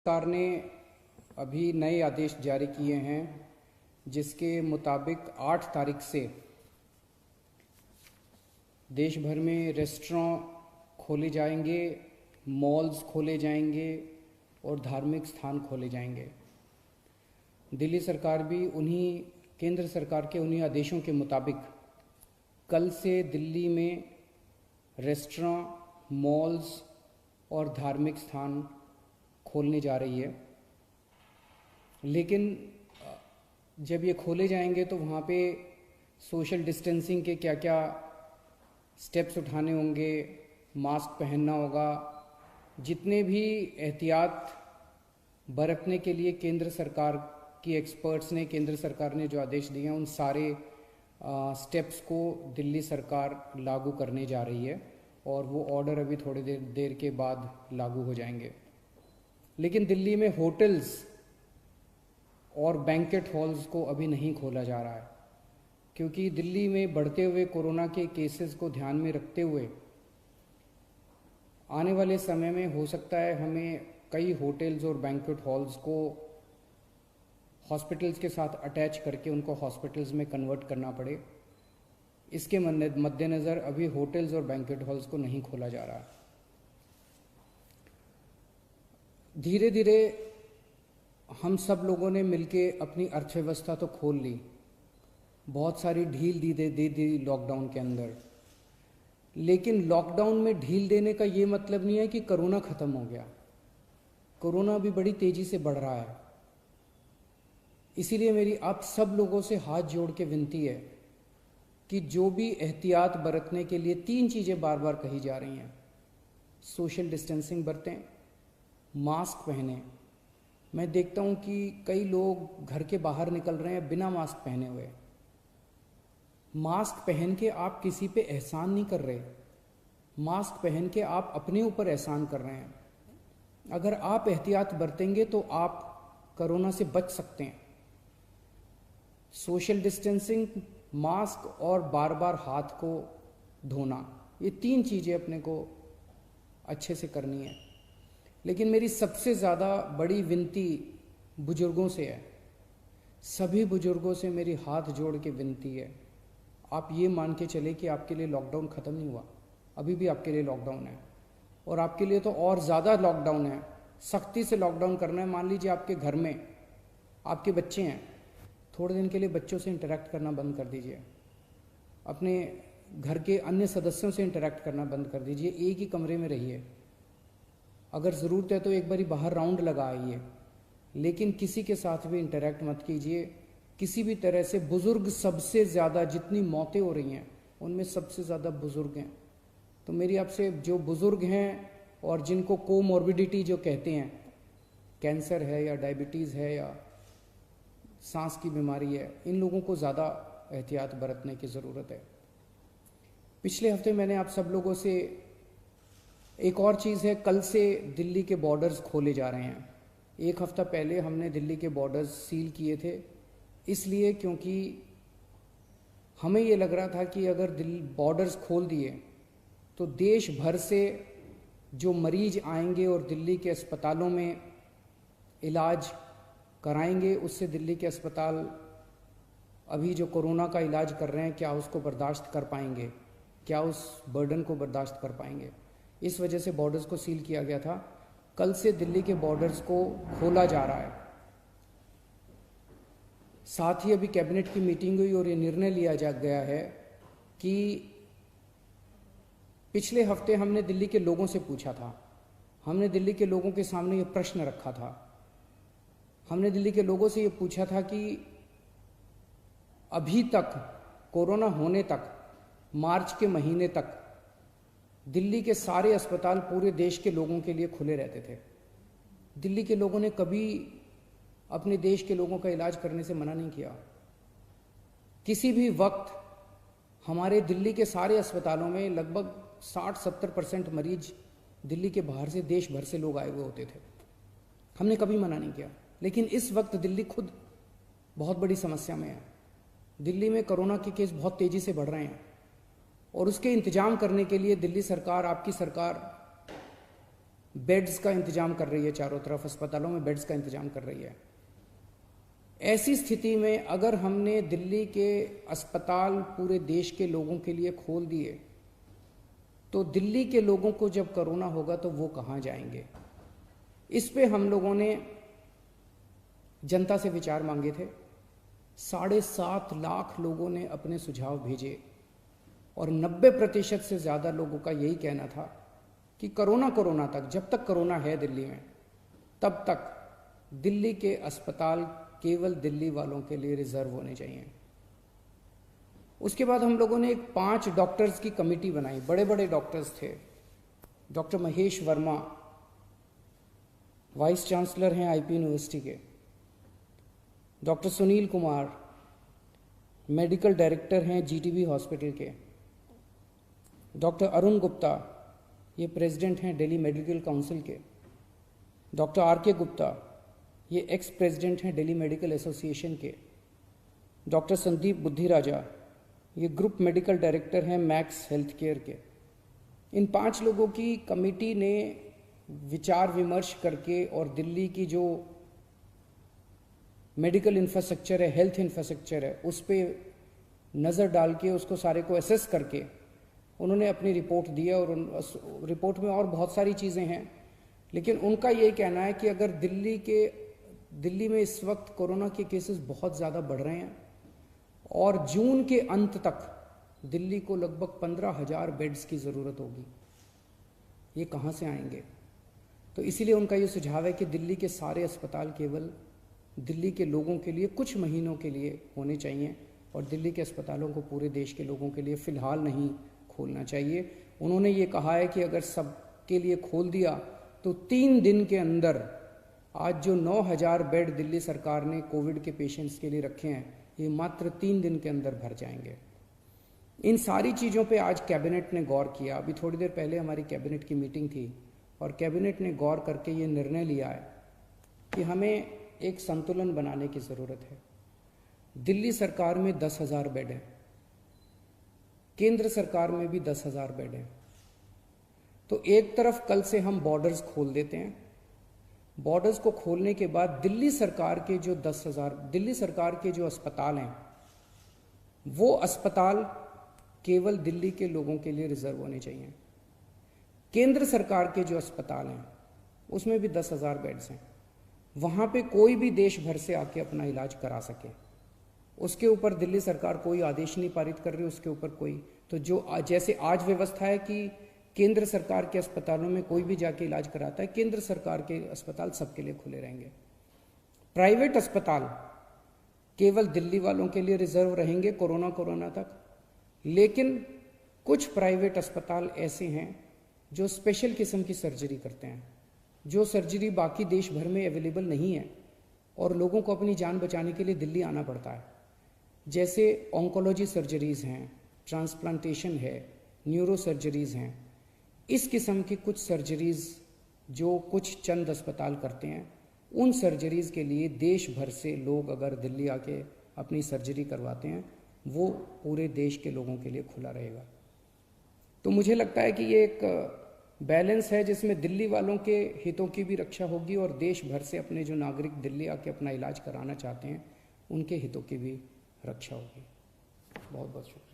सरकार ने अभी नए आदेश जारी किए हैं जिसके मुताबिक 8 तारीख से देश भर में रेस्टोरेंट खोले जाएंगे, मॉल्स खोले जाएंगे और धार्मिक स्थान खोले जाएंगे। दिल्ली सरकार भी केंद्र सरकार के उन्हीं आदेशों के मुताबिक कल से दिल्ली में रेस्टोरेंट, मॉल्स और धार्मिक स्थान खोलने जा रही है। लेकिन जब ये खोले जाएंगे तो वहाँ पे सोशल डिस्टेंसिंग के क्या क्या स्टेप्स उठाने होंगे, मास्क पहनना होगा, जितने भी एहतियात बरतने के लिए केंद्र सरकार की एक्सपर्ट्स ने, केंद्र सरकार ने जो आदेश दिए हैं उन सारे स्टेप्स को दिल्ली सरकार लागू करने जा रही है और वो ऑर्डर अभी थोड़ी देर के बाद लागू हो जाएंगे। लेकिन दिल्ली में होटल्स और बैंकेट हॉल्स को अभी नहीं खोला जा रहा है क्योंकि दिल्ली में बढ़ते हुए कोरोना के केसेस को ध्यान में रखते हुए आने वाले समय में हो सकता है हमें कई होटल्स और बैंकेट हॉल्स को हॉस्पिटल्स के साथ अटैच करके उनको हॉस्पिटल्स में कन्वर्ट करना पड़े। इसके मद्देनज़र अभी होटल्स और बैंकेट हॉल्स को नहीं खोला जा रहा। धीरे धीरे हम सब लोगों ने मिलके अपनी अर्थव्यवस्था तो खोल ली, बहुत सारी ढील दे दी लॉकडाउन के अंदर। लेकिन लॉकडाउन में ढील देने का ये मतलब नहीं है कि कोरोना ख़त्म हो गया। कोरोना अभी बड़ी तेज़ी से बढ़ रहा है। इसीलिए मेरी आप सब लोगों से हाथ जोड़ के विनती है कि जो भी एहतियात बरतने के लिए 3 चीज़ें बार बार कही जा रही हैं, सोशल डिस्टेंसिंग बरतें, मास्क पहने। मैं देखता हूँ कि कई लोग घर के बाहर निकल रहे हैं बिना मास्क पहने हुए। मास्क पहन के आप किसी पे एहसान नहीं कर रहे, मास्क पहन के आप अपने ऊपर एहसान कर रहे हैं। अगर आप एहतियात बरतेंगे तो आप कोरोना से बच सकते हैं। सोशल डिस्टेंसिंग, मास्क और बार बार हाथ को धोना, ये 3 चीज़ें अपने को अच्छे से करनी है। लेकिन मेरी सबसे ज़्यादा बड़ी विनती बुजुर्गों से है। सभी बुजुर्गों से मेरी हाथ जोड़ के विनती है, आप ये मान के चले कि आपके लिए लॉकडाउन ख़त्म नहीं हुआ, अभी भी आपके लिए लॉकडाउन है और आपके लिए तो और ज़्यादा लॉकडाउन है। सख्ती से लॉकडाउन करना है। मान लीजिए आपके घर में आपके बच्चे हैं, थोड़े दिन के लिए बच्चों से इंटरेक्ट करना बंद कर दीजिए, अपने घर के अन्य सदस्यों से इंटरेक्ट करना बंद कर दीजिए, एक ही कमरे में रहिए। अगर ज़रूरत है तो एक बारी बाहर राउंड लगा आइए, लेकिन किसी के साथ भी इंटरेक्ट मत कीजिए किसी भी तरह से। बुज़ुर्ग सबसे ज़्यादा, जितनी मौतें हो रही हैं उनमें सबसे ज़्यादा बुज़ुर्ग हैं। तो मेरी आपसे, जो बुज़ुर्ग हैं और जिनको कोमॉर्बिडिटी जो कहते हैं, कैंसर है या डायबिटीज़ है या सांस की बीमारी है, इन लोगों को ज़्यादा एहतियात बरतने की ज़रूरत है। पिछले हफ्ते मैंने आप सब लोगों से एक और चीज़ है, कल से दिल्ली के बॉर्डर्स खोले जा रहे हैं। 1 हफ्ता पहले हमने दिल्ली के बॉर्डर्स सील किए थे, इसलिए क्योंकि हमें ये लग रहा था कि अगर बॉर्डर्स खोल दिए तो देश भर से जो मरीज आएंगे और दिल्ली के अस्पतालों में इलाज कराएंगे, उससे दिल्ली के अस्पताल अभी जो कोरोना का इलाज कर रहे हैं, क्या उसको बर्दाश्त कर पाएंगे, क्या उस बर्डन को बर्दाश्त कर पाएंगे। इस वजह से बॉर्डर्स को सील किया गया था। कल से दिल्ली के बॉर्डर्स को खोला जा रहा है। साथ ही अभी कैबिनेट की मीटिंग हुई और ये निर्णय लिया गया है कि पिछले हफ्ते हमने दिल्ली के लोगों से पूछा था, हमने दिल्ली के लोगों के सामने ये प्रश्न रखा था, हमने दिल्ली के लोगों से ये पूछा था कि अभी तक कोरोना होने तक, मार्च के महीने तक दिल्ली के सारे अस्पताल पूरे देश के लोगों के लिए खुले रहते थे। दिल्ली के लोगों ने कभी अपने देश के लोगों का इलाज करने से मना नहीं किया। किसी भी वक्त हमारे दिल्ली के सारे अस्पतालों में लगभग 60-70% मरीज दिल्ली के बाहर से, देश भर से लोग आए हुए होते थे। हमने कभी मना नहीं किया। लेकिन इस वक्त दिल्ली खुद बहुत बड़ी समस्या में है। दिल्ली में कोरोना के केस बहुत तेज़ी से बढ़ रहे हैं और उसके इंतजाम करने के लिए दिल्ली सरकार, आपकी सरकार बेड्स का इंतजाम कर रही है, चारों तरफ अस्पतालों में बेड्स का इंतजाम कर रही है। ऐसी स्थिति में अगर हमने दिल्ली के अस्पताल पूरे देश के लोगों के लिए खोल दिए तो दिल्ली के लोगों को जब कोरोना होगा तो वो कहाँ जाएंगे? इस पे हम लोगों ने जनता से विचार मांगे थे। 7.5 लाख लोगों ने अपने सुझाव भेजे और 90% से ज़्यादा लोगों का यही कहना था कि कोरोना तक, जब तक कोरोना है दिल्ली में, तब तक दिल्ली के अस्पताल केवल दिल्ली वालों के लिए रिजर्व होने चाहिए। उसके बाद हम लोगों ने एक 5 डॉक्टर्स की कमेटी बनाई, बड़े बड़े डॉक्टर्स थे। Doctor Mahesh Verma vice chancellor हैं आईपी यूनिवर्सिटी के, doctor Sunil Kumar medical director हैं जीटीबी हॉस्पिटल के, डॉक्टर अरुण गुप्ता ये प्रेसिडेंट हैं दिल्ली मेडिकल काउंसिल के, डॉक्टर आर.के. गुप्ता ये एक्स प्रेसिडेंट हैं दिल्ली मेडिकल एसोसिएशन के, डॉक्टर संदीप बुद्धिराजा ये ग्रुप मेडिकल डायरेक्टर हैं मैक्स हेल्थ केयर के। इन 5 लोगों की कमेटी ने विचार विमर्श करके और दिल्ली की जो मेडिकल इंफ्रास्ट्रक्चर है, हेल्थ इंफ्रास्ट्रक्चर है, उस पर नज़र डाल के उसको सारे को एसेस करके उन्होंने अपनी रिपोर्ट दी है। और उस रिपोर्ट में और बहुत सारी चीज़ें हैं, लेकिन उनका ये कहना है कि अगर दिल्ली में इस वक्त कोरोना के केसेस बहुत ज़्यादा बढ़ रहे हैं और जून के अंत तक दिल्ली को लगभग 15,000 बेड्स की ज़रूरत होगी। ये कहाँ से आएंगे? तो इसीलिए उनका ये सुझाव है कि दिल्ली के सारे अस्पताल केवल दिल्ली के लोगों के लिए कुछ महीनों के लिए होने चाहिए और दिल्ली के अस्पतालों को पूरे देश के लोगों के लिए फ़िलहाल नहीं खोलना चाहिए। उन्होंने ये कहा है कि अगर सबके लिए खोल दिया तो 3 दिन के अंदर आज जो 9,000 बेड दिल्ली सरकार ने कोविड के पेशेंट्स के लिए रखे हैं, ये मात्र 3 दिन के अंदर भर जाएंगे। इन सारी चीज़ों पे आज कैबिनेट ने गौर किया। अभी थोड़ी देर पहले हमारी कैबिनेट की मीटिंग थी और कैबिनेट ने गौर करके ये निर्णय लिया है कि हमें एक संतुलन बनाने की ज़रूरत है। दिल्ली सरकार में 10,000 बेड है, केंद्र सरकार में भी 10,000 बेड है। तो एक तरफ कल से हम बॉर्डर्स खोल देते हैं। बॉर्डर्स को खोलने के बाद दिल्ली सरकार के जो 10,000 दिल्ली सरकार के जो अस्पताल हैं, वो अस्पताल केवल दिल्ली के लोगों के लिए रिजर्व होने चाहिए। केंद्र सरकार के जो अस्पताल हैं उसमें भी 10,000 बेड्स हैं, वहाँ पे कोई भी देश भर से आके अपना इलाज करा सके। उसके ऊपर दिल्ली सरकार कोई आदेश नहीं पारित कर रही, उसके ऊपर कोई तो जो जैसे आज व्यवस्था है कि केंद्र सरकार के अस्पतालों में कोई भी जाके इलाज कराता है, केंद्र सरकार के अस्पताल सबके लिए खुले रहेंगे। प्राइवेट अस्पताल केवल दिल्ली वालों के लिए रिजर्व रहेंगे कोरोना तक। लेकिन कुछ प्राइवेट अस्पताल ऐसे हैं जो स्पेशल किस्म की सर्जरी करते हैं, जो सर्जरी बाकी देश भर में अवेलेबल नहीं है और लोगों को अपनी जान बचाने के लिए दिल्ली आना पड़ता है। जैसे ऑन्कोलॉजी सर्जरीज़ हैं, ट्रांसप्लांटेशन है, न्यूरो सर्जरीज़ हैं। इस किस्म की कुछ सर्जरीज़ जो कुछ चंद अस्पताल करते हैं, उन सर्जरीज़ के लिए देश भर से लोग अगर दिल्ली आके अपनी सर्जरी करवाते हैं, वो पूरे देश के लोगों के लिए खुला रहेगा। तो मुझे लगता है कि ये एक बैलेंस है जिसमें दिल्ली वालों के हितों की भी रक्षा होगी और देश भर से अपने जो नागरिक दिल्ली आके अपना इलाज कराना चाहते हैं, उनके हितों की भी रक्षा होगी। बहुत बहुत शुक्रिया।